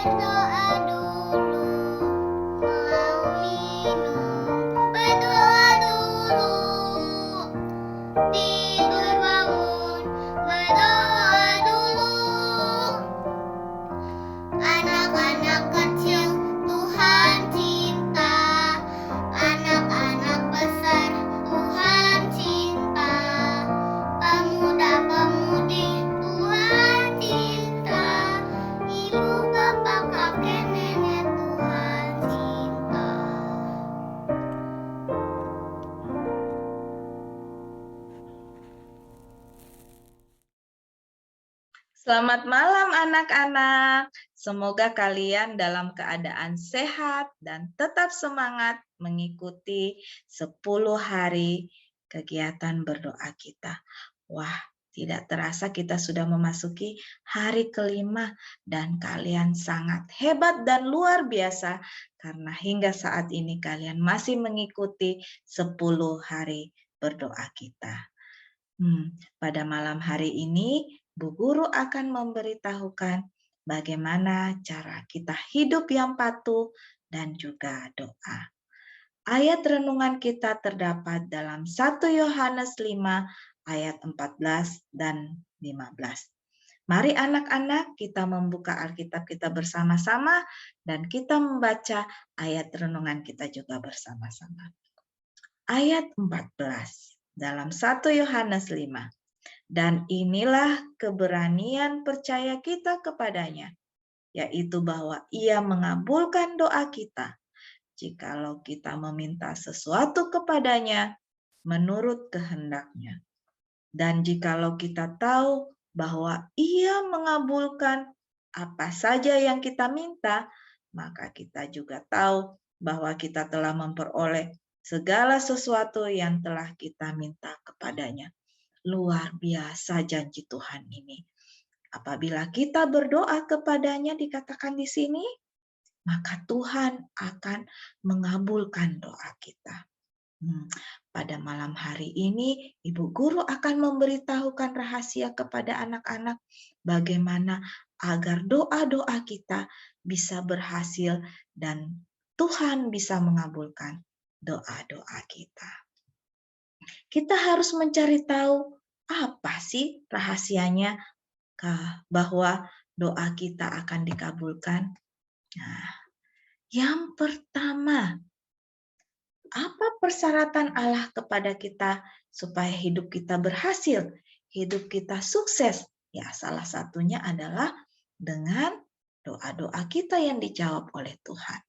berdoa dulu, mau minum. Berdoa dulu, tidur bangun. Berdoa dulu, anak-anak kecil Tuhan cinta, anak-anak besar Tuhan cinta, pemuda-pemudi Tuhan cinta, ibu bapak kakek nenek Tuhan cinta. Selamat malam anak-anak. Semoga kalian dalam keadaan sehat dan tetap semangat mengikuti 10 hari kegiatan berdoa kita. Wah, tidak terasa kita sudah memasuki hari kelima dan kalian sangat hebat dan luar biasa karena hingga saat ini kalian masih mengikuti 10 hari berdoa kita. Pada malam hari ini, Bu Guru akan memberitahukan bagaimana cara kita hidup yang patuh dan juga doa. Ayat renungan kita terdapat dalam 1 Yohanes 5 ayat 14 dan 15. Mari anak-anak kita membuka Alkitab kita bersama-sama dan kita membaca ayat renungan kita juga bersama-sama. Ayat 14 dalam 1 Yohanes 5. Dan inilah keberanian percaya kita kepadanya, yaitu bahwa Ia mengabulkan doa kita jikalau kita meminta sesuatu kepadanya menurut kehendak-Nya. Dan jikalau kita tahu bahwa Ia mengabulkan apa saja yang kita minta, maka kita juga tahu bahwa kita telah memperoleh segala sesuatu yang telah kita minta kepadanya. Luar biasa janji Tuhan ini. Apabila kita berdoa kepadanya dikatakan di sini, maka Tuhan akan mengabulkan doa kita. Pada malam hari ini, Ibu Guru akan memberitahukan rahasia kepada anak-anak bagaimana agar doa-doa kita bisa berhasil dan Tuhan bisa mengabulkan doa-doa kita. Kita harus mencari tahu apa sih rahasianya bahwa doa kita akan dikabulkan. Nah, yang pertama, apa persyaratan Allah kepada kita supaya hidup kita berhasil, hidup kita sukses? Ya, salah satunya adalah dengan doa-doa kita yang dijawab oleh Tuhan.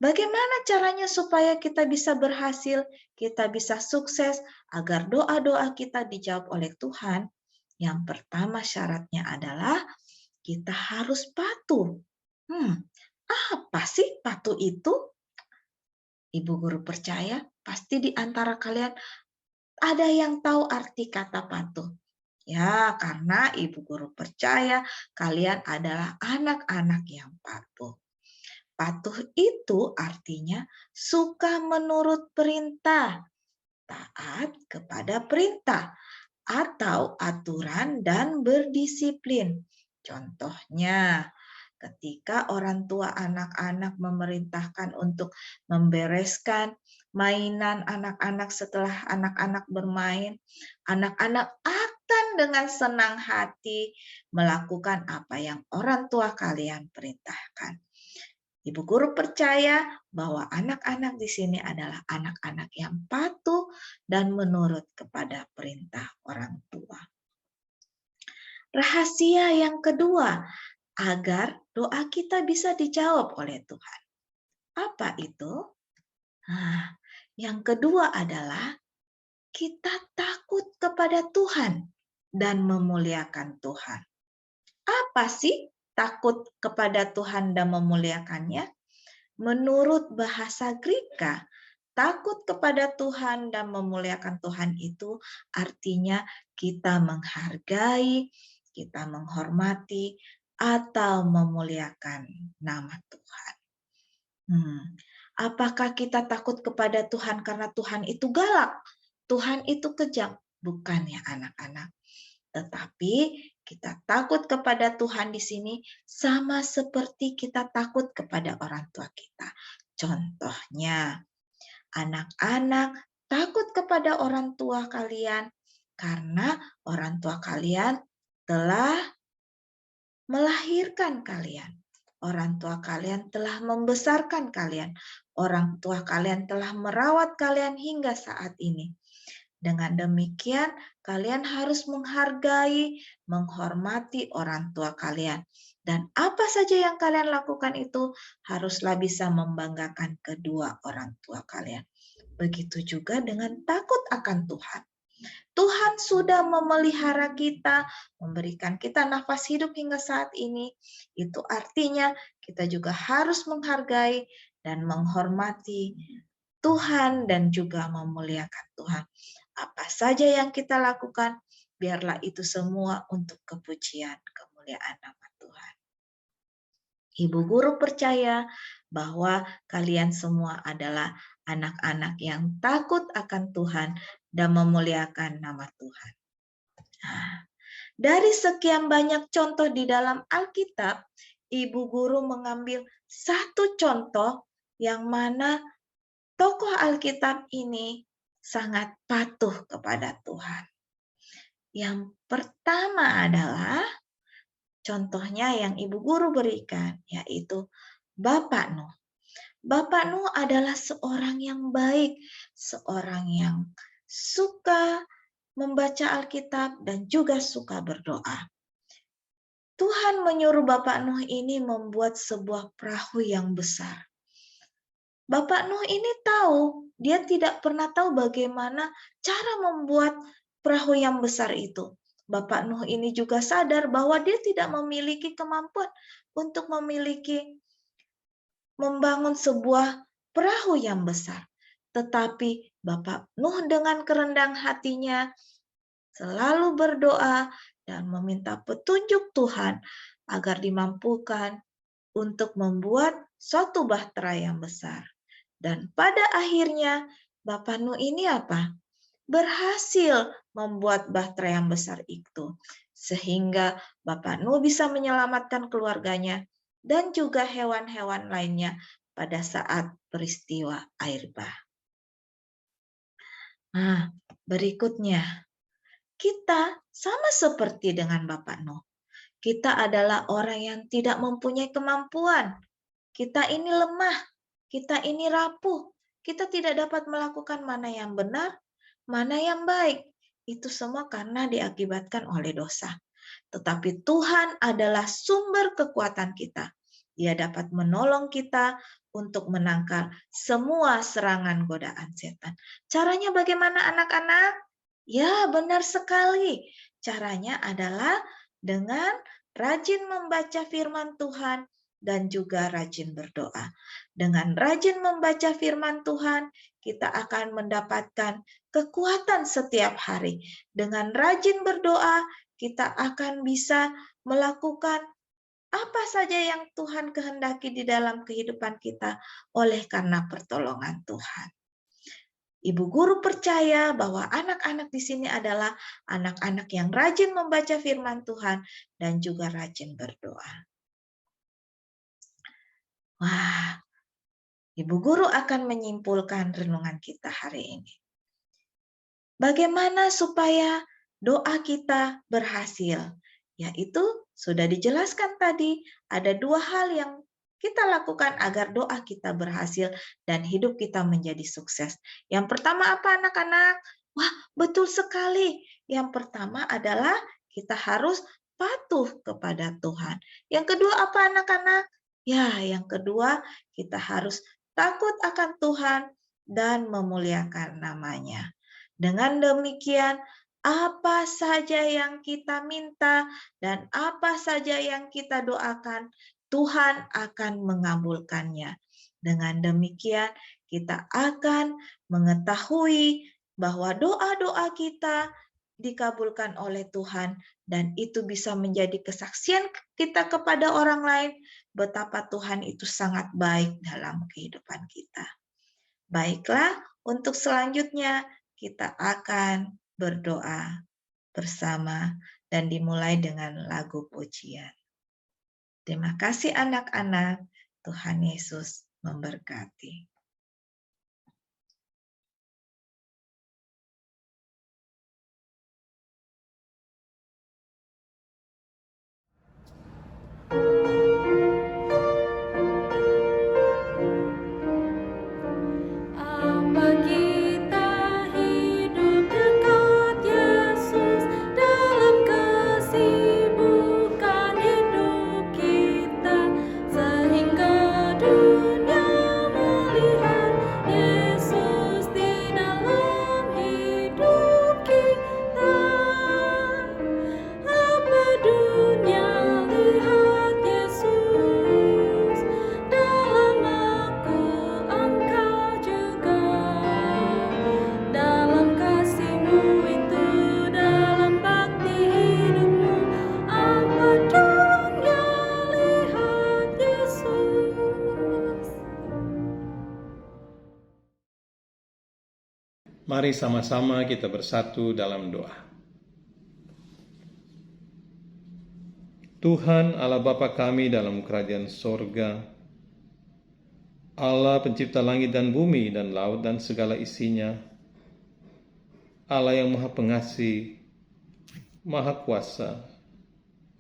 Bagaimana caranya supaya kita bisa berhasil, kita bisa sukses, agar doa-doa kita dijawab oleh Tuhan? Yang pertama syaratnya adalah kita harus patuh. Apa sih patuh itu? Ibu Guru percaya pasti di antara kalian ada yang tahu arti kata patuh. Ya, karena Ibu Guru percaya kalian adalah anak-anak yang patuh. Patuh itu artinya suka menurut perintah, taat kepada perintah, atau aturan dan berdisiplin. Contohnya, ketika orang tua anak-anak memerintahkan untuk membereskan mainan anak-anak setelah anak-anak bermain, anak-anak akan dengan senang hati melakukan apa yang orang tua kalian perintahkan. Ibu Guru percaya bahwa anak-anak di sini adalah anak-anak yang patuh dan menurut kepada perintah orang tua. Rahasia yang kedua, agar doa kita bisa dijawab oleh Tuhan. Apa itu? Nah, yang kedua adalah kita takut kepada Tuhan dan memuliakan Tuhan. Apa sih takut kepada Tuhan dan memuliakannya? Menurut bahasa Greka, takut kepada Tuhan dan memuliakan Tuhan itu artinya kita menghargai, kita menghormati, atau memuliakan nama Tuhan. Apakah kita takut kepada Tuhan karena Tuhan itu galak? Tuhan itu kejam? Bukan ya anak-anak. Tetapi Kita takut kepada Tuhan di sini sama seperti kita takut kepada orang tua kita. Contohnya, anak-anak takut kepada orang tua kalian karena orang tua kalian telah melahirkan kalian. Orang tua kalian telah membesarkan kalian. Orang tua kalian telah merawat kalian hingga saat ini. Dengan demikian, kalian harus menghargai, menghormati orang tua kalian. Dan apa saja yang kalian lakukan itu haruslah bisa membanggakan kedua orang tua kalian. Begitu juga dengan takut akan Tuhan. Tuhan sudah memelihara kita, memberikan kita nafas hidup hingga saat ini. Itu artinya kita juga harus menghargai dan menghormati Tuhan dan juga memuliakan Tuhan. Apa saja yang kita lakukan, biarlah itu semua untuk kepujian, kemuliaan nama Tuhan. Ibu guru percaya bahwa kalian semua adalah anak-anak yang takut akan Tuhan dan memuliakan nama Tuhan. Nah, dari sekian banyak contoh di dalam Alkitab, Ibu guru mengambil satu contoh yang mana tokoh Alkitab ini sangat patuh kepada Tuhan. Yang pertama adalah contohnya yang Ibu guru berikan, yaitu Bapak Nuh. Bapak Nuh adalah seorang yang baik, seorang yang suka membaca Alkitab dan juga suka berdoa. Tuhan menyuruh Bapak Nuh ini membuat sebuah perahu yang besar. Bapak Nuh ini tahu, dia tidak pernah tahu bagaimana cara membuat perahu yang besar itu. Bapak Nuh ini juga sadar bahwa dia tidak memiliki kemampuan untuk membangun sebuah perahu yang besar. Tetapi Bapak Nuh dengan kerendahan hatinya selalu berdoa dan meminta petunjuk Tuhan agar dimampukan untuk membuat suatu bahtera yang besar. Dan pada akhirnya Bapak Nuh ini apa? Berhasil membuat bahtera yang besar itu. Sehingga Bapak Nuh bisa menyelamatkan keluarganya dan juga hewan-hewan lainnya pada saat peristiwa air bah. Nah, berikutnya, kita sama seperti dengan Bapak Nuh. Kita adalah orang yang tidak mempunyai kemampuan. Kita ini lemah, kita ini rapuh. Kita tidak dapat melakukan mana yang benar, mana yang baik. Itu semua karena diakibatkan oleh dosa. Tetapi Tuhan adalah sumber kekuatan kita. Dia dapat menolong kita untuk menangkal semua serangan godaan setan. Caranya bagaimana anak-anak? Ya, benar sekali. Caranya adalah dengan rajin membaca firman Tuhan dan juga rajin berdoa. Dengan rajin membaca firman Tuhan, kita akan mendapatkan kekuatan setiap hari. Dengan rajin berdoa, kita akan bisa melakukan apa saja yang Tuhan kehendaki di dalam kehidupan kita oleh karena pertolongan Tuhan. Ibu guru percaya bahwa anak-anak di sini adalah anak-anak yang rajin membaca firman Tuhan dan juga rajin berdoa. Wah, Ibu guru akan menyimpulkan renungan kita hari ini. Bagaimana supaya doa kita berhasil? Yaitu sudah dijelaskan tadi, ada dua hal yang kita lakukan agar doa kita berhasil dan hidup kita menjadi sukses. Yang pertama apa anak-anak? Wah, betul sekali. Yang pertama adalah kita harus patuh kepada Tuhan. Yang kedua apa anak-anak? Ya, yang kedua kita harus takut akan Tuhan dan memuliakan namanya. Dengan demikian, apa saja yang kita minta dan apa saja yang kita doakan, Tuhan akan mengabulkannya. Dengan demikian, kita akan mengetahui bahwa doa-doa kita dikabulkan oleh Tuhan dan itu bisa menjadi kesaksian kita kepada orang lain betapa Tuhan itu sangat baik dalam kehidupan kita. Baiklah, untuk selanjutnya kita akan berdoa bersama dan dimulai dengan lagu pujian. Terima kasih anak-anak, Tuhan Yesus memberkati. Apa kita hidup dekat Yesus dalam kesibukan hidup kita, sehingga dunia melihat Yesus di dalam hidup kita. Apa dunia lihat Yesus dalam aku, engkau juga, dalam kasih-Mu itu, dalam bakti hidupmu. Apa dunia lihat Yesus. Mari sama-sama kita bersatu dalam doa. Tuhan Allah Bapa kami dalam kerajaan sorga, Allah pencipta langit dan bumi dan laut dan segala isinya, Allah yang maha pengasih, maha kuasa,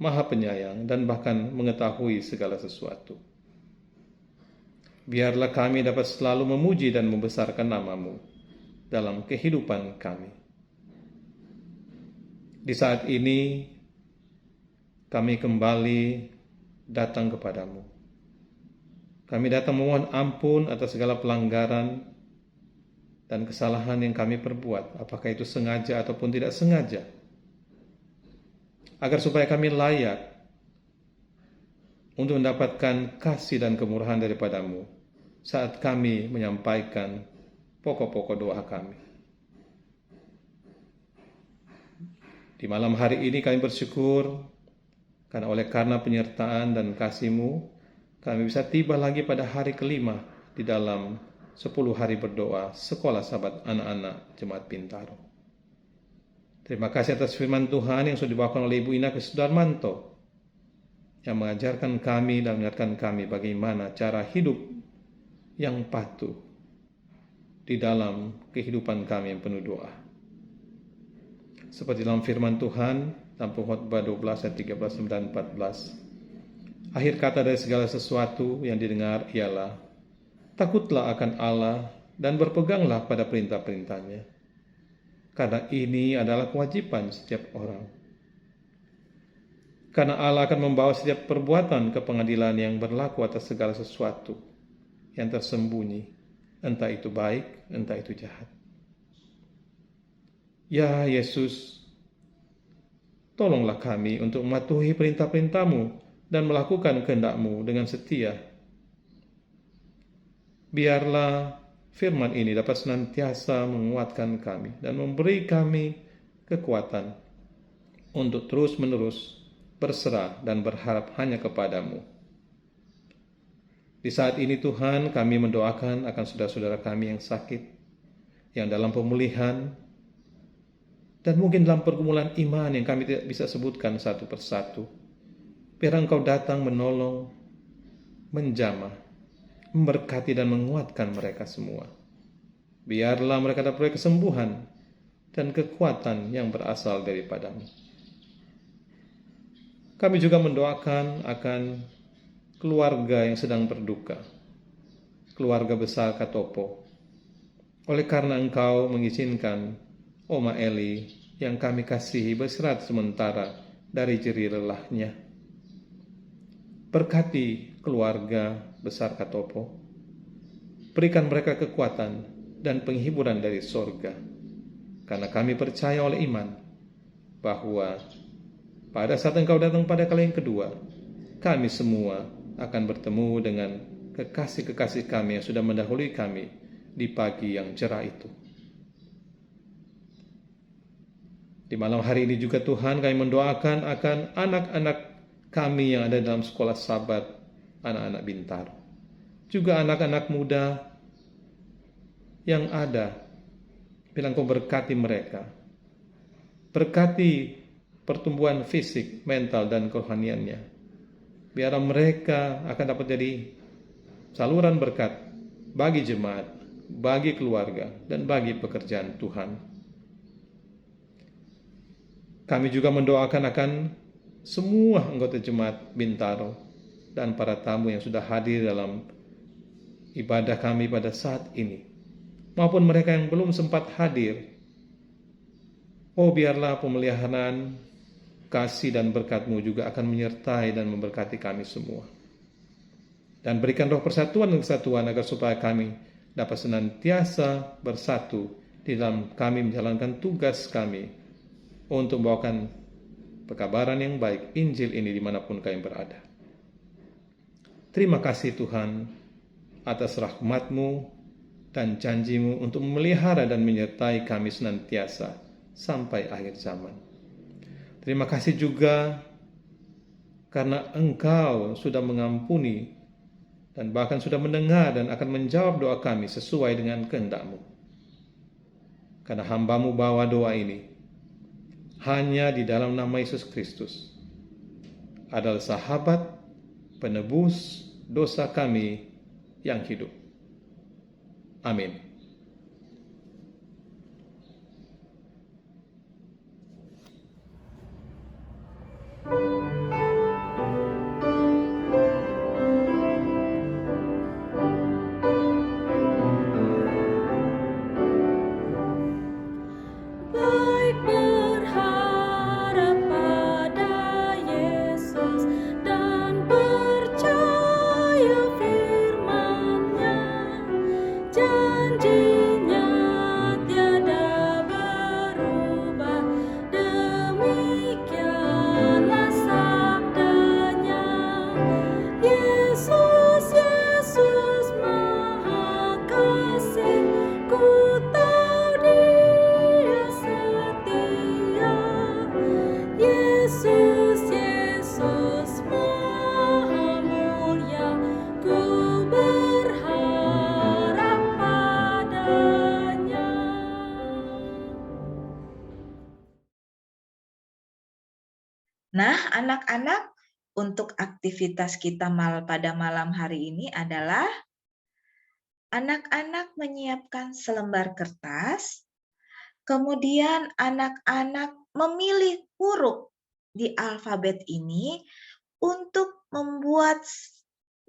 maha penyayang, dan bahkan mengetahui segala sesuatu. Biarlah kami dapat selalu memuji dan membesarkan nama-Mu dalam kehidupan kami. Di saat ini, kami kembali datang kepadamu. Kami datang memohon ampun atas segala pelanggaran dan kesalahan yang kami perbuat, apakah itu sengaja ataupun tidak sengaja, agar supaya kami layak untuk mendapatkan kasih dan kemurahan daripadamu saat kami menyampaikan pokok-pokok doa kami. Di malam hari ini kami bersyukur karena penyertaan dan kasih-Mu, kami bisa tiba lagi pada hari kelima di dalam 10 hari berdoa Sekolah Sabat Anak-anak Jemaat Bintaro. Terima kasih atas firman Tuhan yang sudah dibawakan oleh Ibu Ina Sudarmanto, yang mengajarkan kami dan mengingatkan kami bagaimana cara hidup yang patuh di dalam kehidupan kami yang penuh doa. Seperti dalam firman Tuhan, dalam Pengkhotbah 12 ayat 13 dan 14. Akhir kata dari segala sesuatu yang didengar ialah, takutlah akan Allah dan berpeganglah pada perintah-perintahnya, karena ini adalah kewajiban setiap orang. Karena Allah akan membawa setiap perbuatan ke pengadilan yang berlaku atas segala sesuatu yang tersembunyi, entah itu baik, entah itu jahat. Ya Yesus, tolonglah kami untuk mematuhi perintah-perintah-Mu dan melakukan kehendak-Mu dengan setia. Biarlah firman ini dapat senantiasa menguatkan kami dan memberi kami kekuatan untuk terus-menerus berserah dan berharap hanya kepada-Mu. Di saat ini Tuhan, kami mendoakan akan saudara-saudara kami yang sakit, yang dalam pemulihan, dan mungkin dalam pergumulan iman yang kami tidak bisa sebutkan satu persatu. Biar Engkau datang menolong, menjamah, memberkati dan menguatkan mereka semua. Biarlah mereka dapat kesembuhan dan kekuatan yang berasal daripada-Mu. Kami juga mendoakan akan keluarga yang sedang berduka, keluarga besar Katopo. Oleh karena Engkau mengizinkan Oma Eli yang kami kasihi beristirahat sementara dari jerih lelahnya. Berkati keluarga besar Katopo, berikan mereka kekuatan dan penghiburan dari sorga, karena kami percaya oleh iman bahwa pada saat Engkau datang pada kali yang kedua, kami semua akan bertemu dengan kekasih-kekasih kami yang sudah mendahului kami di pagi yang cerah itu. Di malam hari ini juga Tuhan, kami mendoakan akan anak-anak kami yang ada dalam sekolah Sabat anak-anak Bintaro, juga anak-anak muda yang ada. Bilang Kau berkati mereka, berkati pertumbuhan fisik, mental, dan kerohaniannya. Biarlah mereka akan dapat jadi saluran berkat bagi jemaat, bagi keluarga, dan bagi pekerjaan Tuhan. Kami juga mendoakan akan semua anggota jemaat Bintaro dan para tamu yang sudah hadir dalam ibadah kami pada saat ini, maupun mereka yang belum sempat hadir. Oh, biarlah pemeliharaan, kasih dan berkat-Mu juga akan menyertai dan memberkati kami semua. Dan berikan roh persatuan dan kesatuan agar supaya kami dapat senantiasa bersatu di dalam kami menjalankan tugas kami untuk membawakan pekabaran yang baik, Injil ini dimanapun kami berada. Terima kasih Tuhan atas rahmat-Mu dan janji-Mu untuk memelihara dan menyertai kami senantiasa sampai akhir zaman. Terima kasih juga karena Engkau sudah mengampuni dan bahkan sudah mendengar dan akan menjawab doa kami sesuai dengan kehendak-Mu. Karena hamba-Mu bawa doa ini hanya di dalam nama Yesus Kristus, adalah sahabat penebus dosa kami yang hidup. Amin. Baik berharap pada Yesus dan percaya firman-Nya, janjinya tiada berubah, demikianlah sabdanya. Yesus, Yesus Maha Kasih, ku tahu Dia setia. Yesus, Yesus Maha Mulia, ku berharap padanya. Nah, anak-anak, untuk aktivitas kita pada malam hari ini adalah anak-anak menyiapkan selembar kertas, kemudian anak-anak memilih huruf di alfabet ini untuk membuat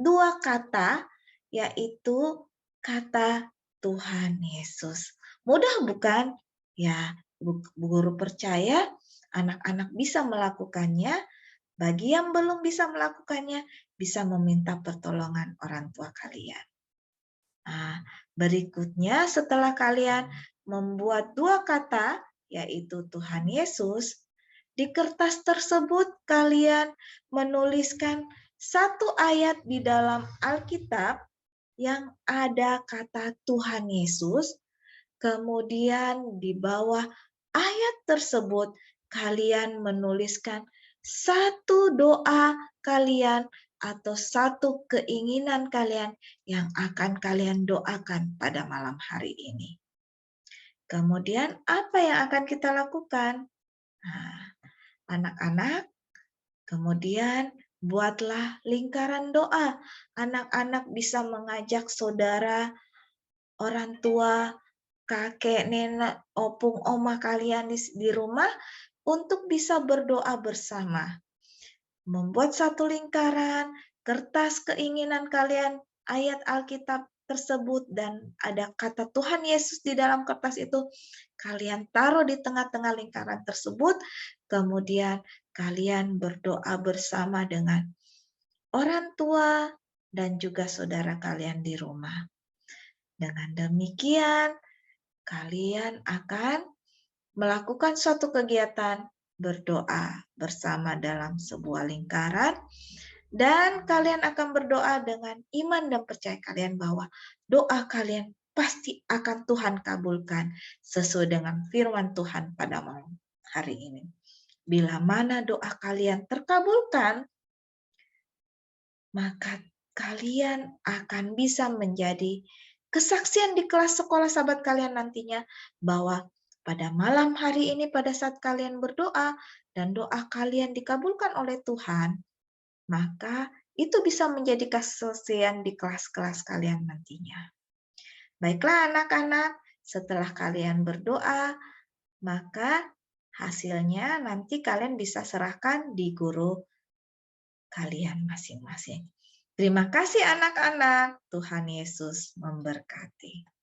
dua kata, yaitu kata Tuhan Yesus. Mudah bukan? Ya, Bu Guru percaya anak-anak bisa melakukannya. Bagi yang belum bisa melakukannya, bisa meminta pertolongan orang tua kalian. Nah, berikutnya setelah kalian membuat dua kata, yaitu Tuhan Yesus, di kertas tersebut kalian menuliskan satu ayat di dalam Alkitab yang ada kata Tuhan Yesus, kemudian di bawah ayat tersebut kalian menuliskan satu doa kalian atau satu keinginan kalian yang akan kalian doakan pada malam hari ini. Kemudian apa yang akan kita lakukan? Nah, anak-anak, kemudian buatlah lingkaran doa. Anak-anak bisa mengajak saudara, orang tua, kakek, nenek, opung, oma kalian di rumah untuk bisa berdoa bersama. Membuat satu lingkaran, kertas keinginan kalian, ayat Alkitab tersebut, dan ada kata Tuhan Yesus di dalam kertas itu, kalian taruh di tengah-tengah lingkaran tersebut, kemudian kalian berdoa bersama dengan orang tua dan juga saudara kalian di rumah. Dengan demikian, kalian akan melakukan suatu kegiatan berdoa bersama dalam sebuah lingkaran, dan kalian akan berdoa dengan iman dan percaya kalian bahwa doa kalian pasti akan Tuhan kabulkan sesuai dengan firman Tuhan pada malam hari ini. Bila mana doa kalian terkabulkan, maka kalian akan bisa menjadi kesaksian di kelas sekolah sahabat kalian nantinya bahwa pada malam hari ini pada saat kalian berdoa dan doa kalian dikabulkan oleh Tuhan, maka itu bisa menjadi keselesaian di kelas-kelas kalian nantinya. Baiklah anak-anak, setelah kalian berdoa, maka hasilnya nanti kalian bisa serahkan di guru kalian masing-masing. Terima kasih anak-anak. Tuhan Yesus memberkati.